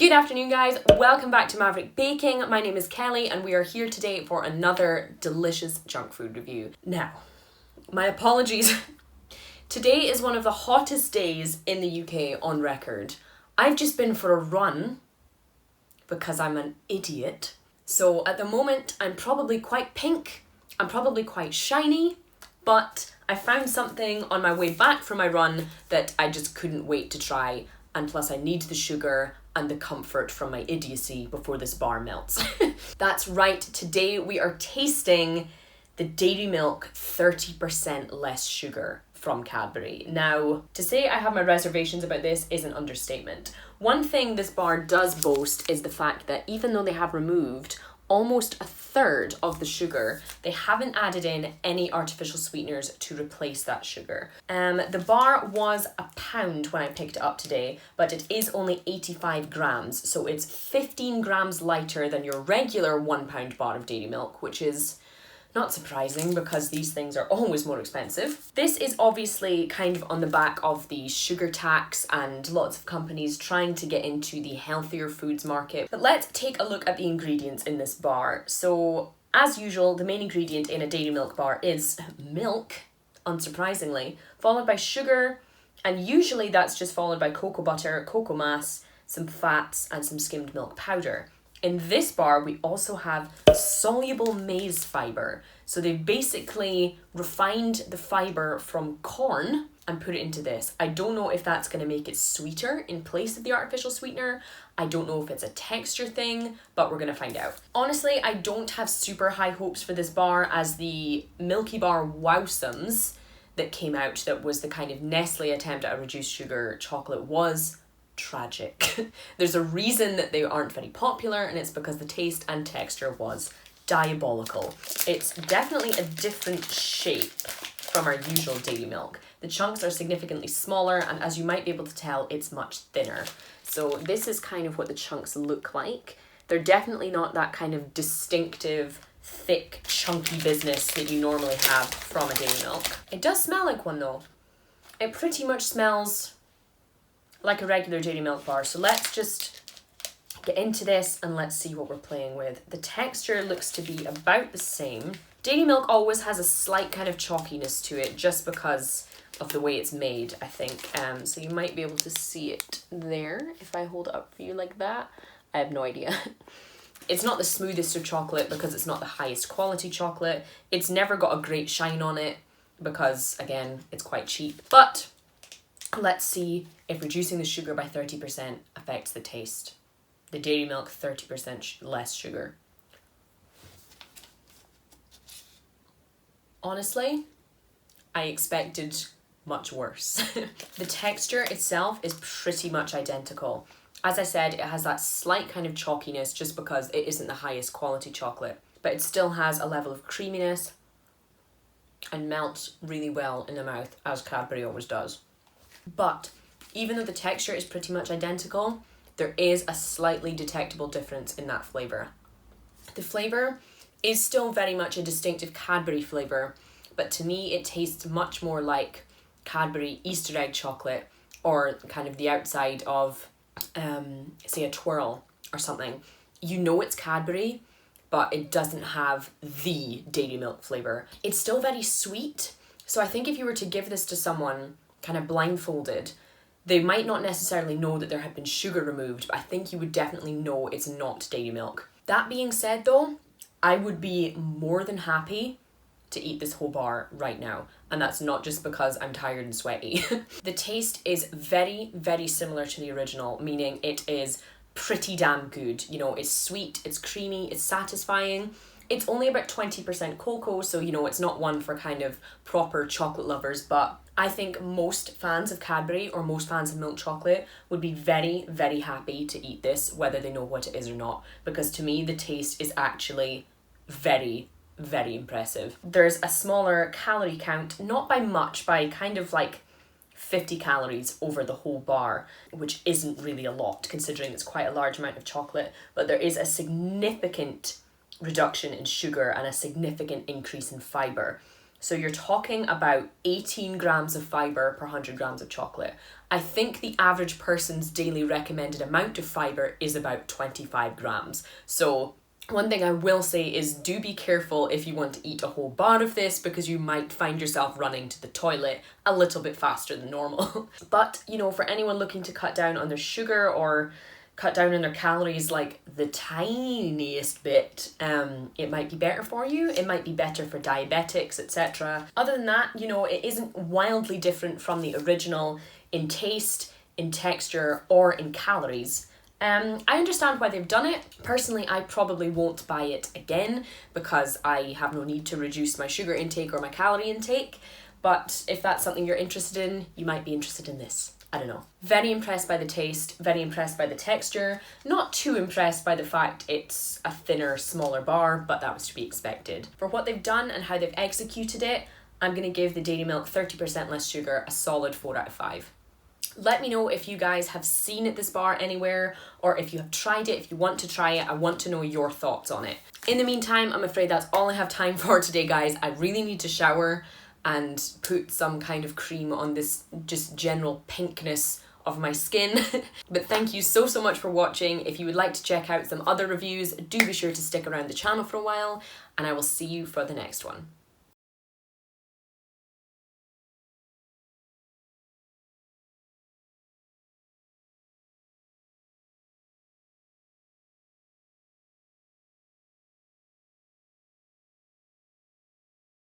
Good afternoon guys, welcome back to Maverick Baking. My name is Kelly and we are here today for another delicious junk food review. Now, my apologies. Today is one of the hottest days in the UK on record. I've just been for a run because I'm an idiot. So at the moment I'm probably quite pink, I'm probably quite shiny, but I found something on my way back from my run that I just couldn't wait to try, and plus I need the sugar and the comfort from my idiocy before this bar melts. That's right, today we are tasting the Dairy Milk 30% less sugar from Cadbury. Now, to say I have my reservations about this is an understatement. One thing this bar does boast is the fact that even though they have removed almost a third of the sugar, they haven't added in any artificial sweeteners to replace that sugar. The bar was £1 when I picked it up today, but it is only 85 grams, so it's 15 grams lighter than your regular £1 bar of Dairy Milk, which is not surprising because these things are always more expensive. This is obviously kind of on the back of the sugar tax and lots of companies trying to get into the healthier foods market. But let's take a look at the ingredients in this bar. So, as usual, the main ingredient in a Dairy Milk bar is milk, unsurprisingly, followed by sugar, and usually that's just followed by cocoa butter, cocoa mass, some fats, and some skimmed milk powder. In this bar, we also have soluble maize fibre. So they've basically refined the fibre from corn and put it into this. I don't know if that's going to make it sweeter in place of the artificial sweetener. I don't know if it's a texture thing, but we're going to find out. Honestly, I don't have super high hopes for this bar, as the Milky Bar Wowsums that came out, that was the kind of Nestle attempt at a reduced sugar chocolate, was tragic. There's a reason that they aren't very popular, and it's because the taste and texture was diabolical. It's definitely a different shape from our usual Dairy Milk. The chunks are significantly smaller, and as you might be able to tell, it's much thinner. So this is kind of what the chunks look like. They're definitely not that kind of distinctive, thick, chunky business that you normally have from a Dairy Milk. It does smell like one though. It pretty much smells like a regular Dairy Milk bar. So let's just get into this and let's see what we're playing with. The texture looks to be about the same. Dairy Milk always has a slight kind of chalkiness to it just because of the way it's made, I think. So you might be able to see it there if I hold it up for you like that. I have no idea. It's not the smoothest of chocolate because it's not the highest quality chocolate. It's never got a great shine on it because, again, it's quite cheap. But let's see if reducing the sugar by 30% affects the taste. The Dairy Milk 30% less sugar. Honestly, I expected much worse. The texture itself is pretty much identical. As I said, it has that slight kind of chalkiness just because it isn't the highest quality chocolate, but it still has a level of creaminess and melts really well in the mouth, as Cadbury always does. But even though the texture is pretty much identical, there is a slightly detectable difference in that flavour. The flavour is still very much a distinctive Cadbury flavour, but to me it tastes much more like Cadbury Easter egg chocolate, or kind of the outside of, say, a twirl or something. You know it's Cadbury, but it doesn't have the Dairy Milk flavour. It's still very sweet, so I think if you were to give this to someone kind of blindfolded, they might not necessarily know that there had been sugar removed, but I think you would definitely know it's not Dairy Milk. That being said though, I would be more than happy to eat this whole bar right now, and that's not just because I'm tired and sweaty. The taste is very, very similar to the original, meaning it is pretty damn good. You know, it's sweet, it's creamy, it's satisfying. It's only about 20% cocoa, so you know, it's not one for kind of proper chocolate lovers, but I think most fans of Cadbury or most fans of milk chocolate would be very, very happy to eat this, whether they know what it is or not, because to me the taste is actually very, very impressive. There's a smaller calorie count, not by much, by kind of like 50 calories over the whole bar, which isn't really a lot considering it's quite a large amount of chocolate, but there is a significant reduction in sugar and a significant increase in fibre. So you're talking about 18 grams of fibre per 100 grams of chocolate. I think the average person's daily recommended amount of fibre is about 25 grams. So one thing I will say is do be careful if you want to eat a whole bar of this, because you might find yourself running to the toilet a little bit faster than normal. But, you know, for anyone looking to cut down on their sugar or cut down on their calories like the tiniest bit, it might be better for you. It might be better for diabetics, etc. Other than that, you know, it isn't wildly different from the original in taste, in texture, or in calories. I understand why they've done it. Personally, I probably won't buy it again because I have no need to reduce my sugar intake or my calorie intake. But if that's something you're interested in, you might be interested in this. I don't know. Very impressed by the taste, very impressed by the texture, not too impressed by the fact it's a thinner, smaller bar, but that was to be expected. For what they've done and how they've executed it, I'm going to give the Dairy Milk 30% less sugar a solid 4 out of 5. Let me know if you guys have seen this bar anywhere, or if you have tried it, if you want to try it. I want to know your thoughts on it. In the meantime, I'm afraid that's all I have time for today, guys. I really need to shower and put some kind of cream on this just general pinkness of my skin. But thank you so much for watching. If you would like to check out some other reviews, do be sure to stick around the channel for a while, and I will see you for the next one.